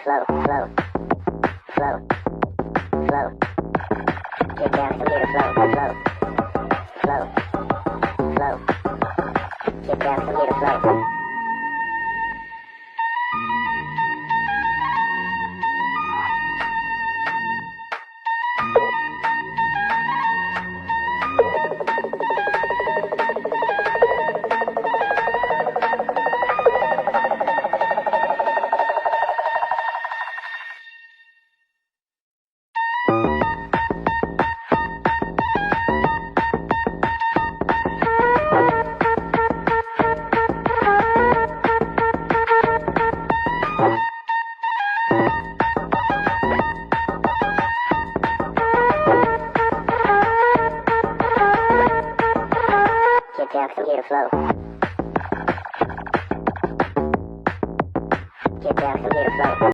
flow, flow, flow, flow. Get down, come get a flow, flow, flow, flow. Get down, come get a flow. Get down, come get a flow. Get down, come get a flow.